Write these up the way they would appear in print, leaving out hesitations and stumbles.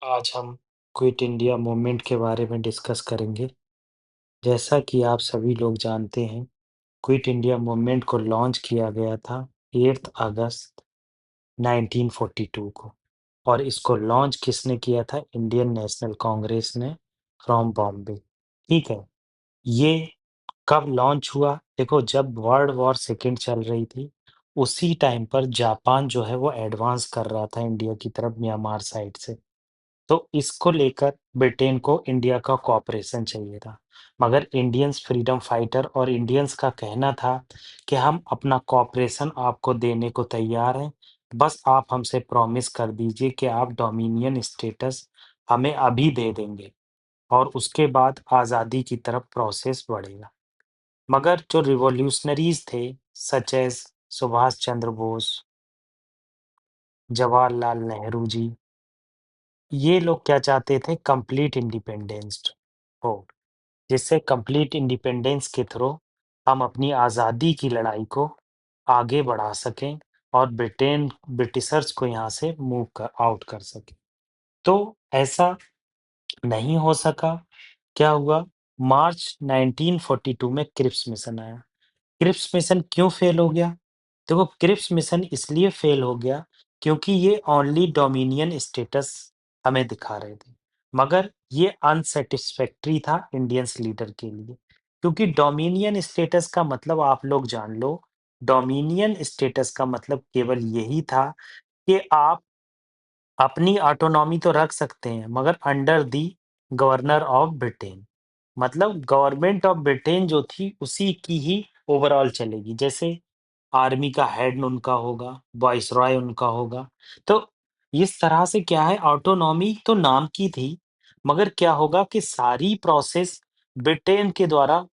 आज हम quit India movement के बारे में डिस्कस करेंगे। जैसा कि आप सभी लोग जानते हैं, क्विट इंडिया मूवमेंट को लॉन्च किया गया था 8 अगस्त 1942 को और इसको लॉन्च किसने किया था? इंडियन नेशनल कांग्रेस ने फ्रॉम बॉम्बे। ठीक है, ये कब लॉन्च हुआ? देखो, जब वर्ल्ड वॉर सेकंड चल रही थी, उसी टाइम पर जापान जो है वो एडवांस कर रहा था इंडिया की तरफ म्यांमार साइड से। तो इसको लेकर ब्रिटेन को इंडिया का कोऑपरेशन चाहिए था। मगर इंडियंस फ्रीडम फाइटर और इंडियंस का कहना था कि हम अपना कोऑपरेशन आपको देने को तैयार हैं। बस आप हमसे प्रॉमिस कर दीजिए कि आप डोमिनियन स्टेटस हमें अभी दे देंगे और उसके बाद आज़ादी की तरफ प्रोसेस बढ़ेगा। मगर जो रिवॉल्यूशनरीज़ थे सच एज़ सुभाष चंद्र बोस, जवाहरलाल नेहरू जी, ये लोग क्या चाहते थे? कंप्लीट इंडिपेंडेंस हो, जिससे कंप्लीट इंडिपेंडेंस के थ्रू हम अपनी आज़ादी की लड़ाई को आगे बढ़ा सकें और ब्रिटिशर्स को यहाँ से मूव कर आउट कर सकें। तो ऐसा नहीं हो सका। क्या हुआ? मार्च 1942 में क्रिप्स मिशन आया। क्रिप्स मिशन क्यों फेल हो गया? देखो, क्रिप्स मिशन इसलिए फेल हो गया क्योंकि ये ओनली डोमिनियन स्टेटस हमें दिखा रहे थे। मगर ये अनसैटिस्फैक्टरी था इंडियंस लीडर के लिए, क्योंकि डोमिनियन स्टेटस का मतलब आप लोग जान लो, डोमिनियन स्टेटस का मतलब केवल यही था कि आप अपनी ऑटोनॉमी तो रख सकते हैं मगर under the governor of Britain. मतलब गवर्नमेंट ऑफ ब्रिटेन जो थी उसी की ही ओवरऑल चलेगी। जैसे आर्मी का हेड उनका होगा, वाइसरॉय उनका होगा। तो इस तरह से क्या है, ऑटोनॉमी तो नाम की थी, मगर क्या होगा कि सारी प्रोसेस ब्रिटेन के द्वारा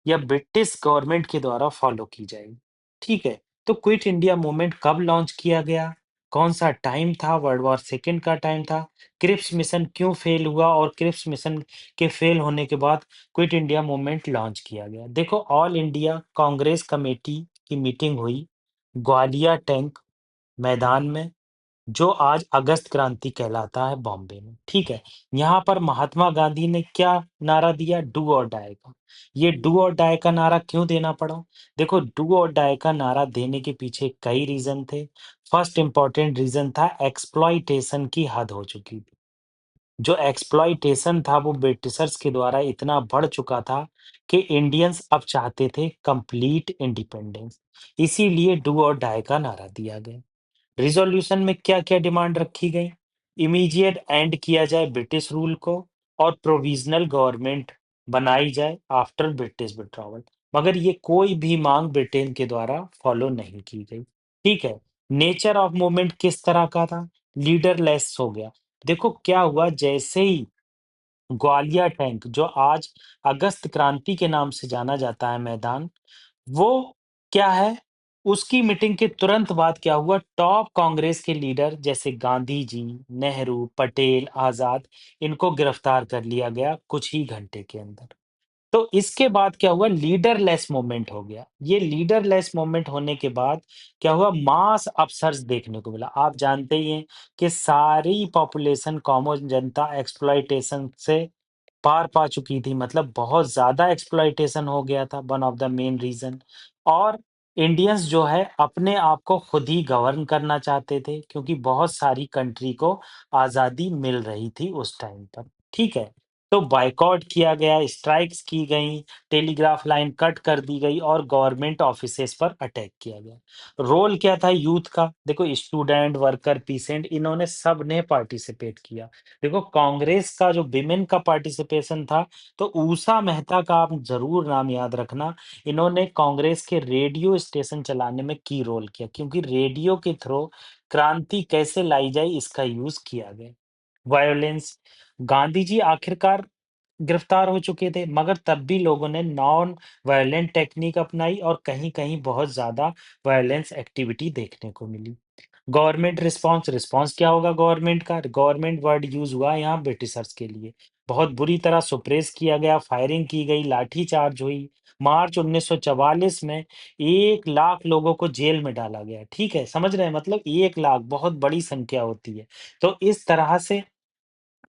या ब्रिटिश गवर्नमेंट के द्वारा फॉलो की जाएगी। ठीक है, तो क्विट इंडिया मूवमेंट कब लॉन्च किया गया? कौन-सा टाइम था? वर्ल्ड वॉर सेकंड का टाइम था। क्रिप्स मिशन क्यों फेल हुआ और क्रिप्स मिशन के फेल होने के बाद क्विट इंडिया मूवमेंट लॉन्च किया गया? देखो, ऑल इंडिया कांग्रेस कमेटी की मीटिंग हुई ग्वालियर टैंक मैदान में, जो आज अगस्त क्रांति कहलाता है बॉम्बे में, ठीक है? यहाँ पर महात्मा गांधी ने क्या नारा दिया? डू और डाई का। ये डू और डाई का नारा क्यों देना पड़ा? देखो, डू और डाई का नारा देने के पीछे कई रीज़न थे। फर्स्ट इम्पोर्टेंट रीज़न था एक्सप्लॉइटेशन की हद हो चुकी थी। जो एक्सप्लॉइटेशन था वो ब्रिटिशर्स के द्वारा इतना बढ़ चुका था कि इंडियंस अब चाहते थे कंप्लीट इंडिपेंडेंस। इसीलिए डू और डाई का नारा दिया गया। रिज़ॉल्यूशन में क्या-क्या डिमांड रखी गई? इमीडिएट एंड किया जाए ब्रिटिश रूल को और प्रोविज़नल गवर्नमेंट बनाई जाए आफ्टर ब्रिटिश विथड्रॉवल। मगर ये कोई भी माँग ब्रिटेन के द्वारा फॉलो नहीं की गई। ठीक है? नेचर ऑफ मूवमेंट किस तरह का था? लीडरलेस हो गया। देखो क्या हुआ, जैसे ही ग्वालियर टैंक, जो आज अगस्त क्रांति के नाम से जाना जाता है मैदान, वो क्या है, उसकी मीटिंग के तुरंत बाद क्या हुआ, टॉप कांग्रेस के लीडर जैसे गांधी जी, नेहरू, पटेल, आजाद, इनको गिरफ्तार कर लिया गया कुछ ही घंटे के अंदर। तो इसके बाद क्या हुआ, लीडरलेस मूवमेंट हो गया। ये लीडरलेस मूवमेंट होने के बाद क्या हुआ, मास अपसर्ज देखने को मिला। आप जानते ही हैं कि सारी पॉपुलेशन, कॉमन जनता एक्सप्लॉइटेशन से पार पा चुकी थी, मतलब बहुत ज़्यादा एक्सप्लॉइटेशन हो गया था, one of the main reason. और इंडियंस जो है अपने आप को खुद ही गवर्न करना चाहते थे, क्योंकि बहुत सारी कंट्री को आज़ादी मिल रही थी उस टाइम पर, ठीक है? तो बॉयकॉट किया गया, स्ट्राइक्स की गईं, टेलीग्राफ लाइन कट कर दी गई और गवर्नमेंट ऑफिसेज़ पर अटैक किया गया। रोल क्या था यूथ का? देखो, स्टूडेंट, वर्कर, पीसेंट, इन्होंने सबने पार्टिसिपेट किया। देखो, कांग्रेस का जो विमेन का पार्टिसिपेशन था, तो ऊषा मेहता का आप ज़रूर नाम याद रखना। इन्होंने कांग्रेस के रेडियो स्टेशन चलाने में की रोल किया, क्योंकि रेडियो के थ्रू क्रांति कैसे लाई जाए इसका यूज़ किया गया। वायलेंस, गांधी जी आखिरकार गिरफ्तार हो चुके थे, मगर तब भी लोगों ने नॉन वायलेंट टेक्निक अपनाई और कहीं-कहीं बहुत ज़्यादा वायलेंस एक्टिविटी देखने को मिली। गवर्नमेंट रिस्पॉन्स, रिस्पॉन्स क्या होगा गवर्नमेंट का? गवर्नमेंट वर्ड यूज़ हुआ यहाँ ब्रिटिशर्स के लिए। बहुत बुरी तरह सुप्रेस किया गया, फायरिंग की गई, लाठीचार्ज हुई। मार्च 1944 में 1 लाख लोगों को जेल में डाला गया, ठीक है? समझ रहे हैं? मतलब 1 लाख बहुत बड़ी संख्या होती है। तो इस तरह से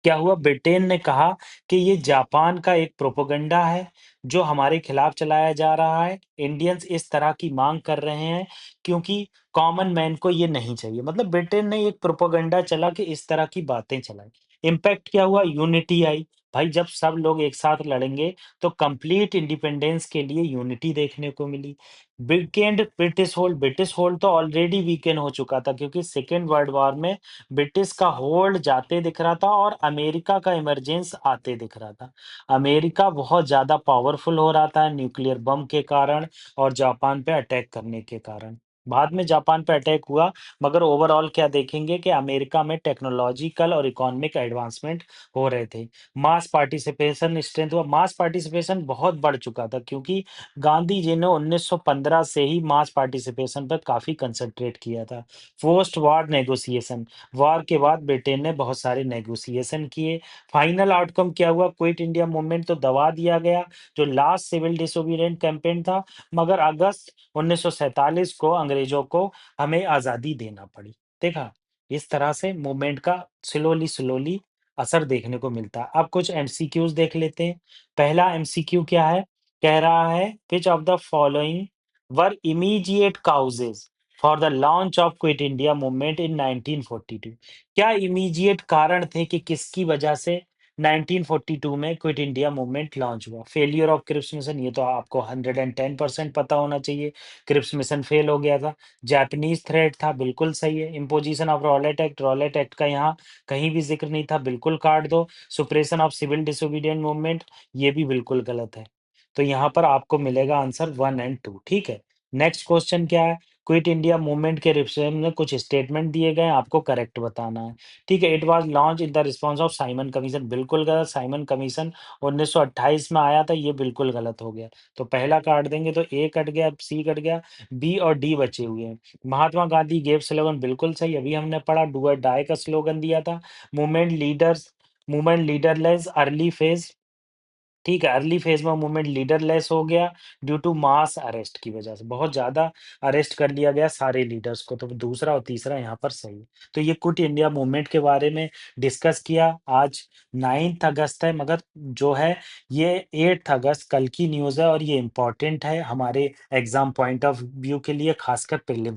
क्या हुआ ब्रिटेन ने कहा कि ये जापान का एक प्रोपेगेंडा है जो हमारे खिलाफ चलाया जा रहा है। इंडियंस इस तरह की मांग कर रहे हैं क्योंकि कॉमन मैन को ये नहीं चाहिए। मतलब ब्रिटेन ने एक प्रोपेगेंडा चला कि इस तरह की बातें चलाई। इम्पैक्ट क्या हुआ? यूनिटी आई। भाई जब सब लोग एक साथ लड़ेंगे तो कंप्लीट इंडिपेंडेंस के लिए यूनिटी देखने को मिली। वीकेंड ब्रिटिश होल्ड तो ऑलरेडी वीकेंड हो चुका था क्योंकि सेकेंड वर्ल्ड वॉर में ब्रिटिश का होल्ड जाते दिख रहा था और अमेरिका का इमरजेंस आते दिख रहा था। अमेरिका बहुत ज़्यादा पावरफुल हो रहा था न्यूक्लियर बम के कारण और जापान पे अटैक करने के कारण। बाद में जापान पे अटैक हुआ, मगर ओवरऑल क्या देखेंगे कि अमेरिका में टेक्नोलॉजिकल और इकोनॉमिक एडवांसमेंट हो रहे थे। मास पार्टिसिपेशन स्ट्रेंथ हुआ, मास पार्टिसिपेशन बहुत बढ़ चुका था क्योंकि गांधी जी ने 1915 से ही मास पार्टिसिपेशन पर काफ़ी कंसंट्रेट किया था। पोस्ट वॉर नेगोशिएशन, वॉर के बाद ब्रिटेन ने बहुत सारे नेगोशिएशन किए। फाइनल आउटकम क्या हुआ? क्विट इंडिया मूवमेंट तो दबा दिया गया, जो लास्ट सिविल डिसोबीडिएंट कैंपेन था, मगर अगस्त 1947 को अंग्रेजों को हमें आज़ादी देना पड़ी। देखा? इस तरह से मूवमेंट का स्लोली स्लोली असर देखने को मिलता है। अब कुछ एमसीक्यूज़ देख लेते हैं। पहला एमसीक्यू क्या है? कह रहा है which of the following were immediate causes for the launch of quit India movement in 1942। क्या इमीडिएट कारण थे कि किसकी वजह से 1942 में क्विट इंडिया मूवमेंट लॉन्च हुआ? फेलियर ऑफ क्रिप्स मिशन, ये तो आपको 110% पता होना चाहिए। क्रिप्स मिशन फेल हो गया था। जापानीज थ्रेट था, बिल्कुल सही है। इम्पोजिशन ऑफ रॉलेट एक्ट का यहाँ कहीं भी जिक्र नहीं था, बिल्कुल काट दो। सुप्रेशन ऑफ सिविल डिसोबीडिएंट मूवमेंट, ये भी बिल्कुल गलत है। तो यहाँ पर आपको मिलेगा आंसर 1 एंड 2, ठीक है। नेक्स्ट क्वेश्चन क्या है? क्विट इंडिया मूवमेंट के विषय में कुछ स्टेटमेंट दिए गए हैं, आपको करेक्ट बताना है। ठीक है, it was launch in the response of Simon commission, बिल्कुल गलत। साइमन कमीशन 1928 में आया था, ये बिल्कुल गलत हो गया। तो पहला काट देंगे तो ए कट गया, सी कट गया, बी और डी बचे हुए हैं। महात्मा गांधी गेव स्लोगन, बिल्कुल सही, अभी हमने पढ़ा। डू और डाई का स्लोगन दिया था। मूवमेंट लीडरलेस अर्ली फेज, ठीक है, अर्ली फेज में मूवमेंट लीडरलेस हो गया ड्यू टू मास अरेस्ट की वजह से। बहुत ज़्यादा अरेस्ट कर लिया गया सारे लीडर्स को, तो दूसरा और तीसरा यहाँ पर सही है। तो ये क्विट इंडिया मूवमेंट के बारे में डिस्कस किया। आज 9th अगस्त है, मगर जो है ये 8th अगस्त कल की न्यूज़ है और ये इम्पोर्टेंट है हमारे एग्ज़ाम पॉइंट ऑफ व्यू के लिए, खासकर प्रीलिम्स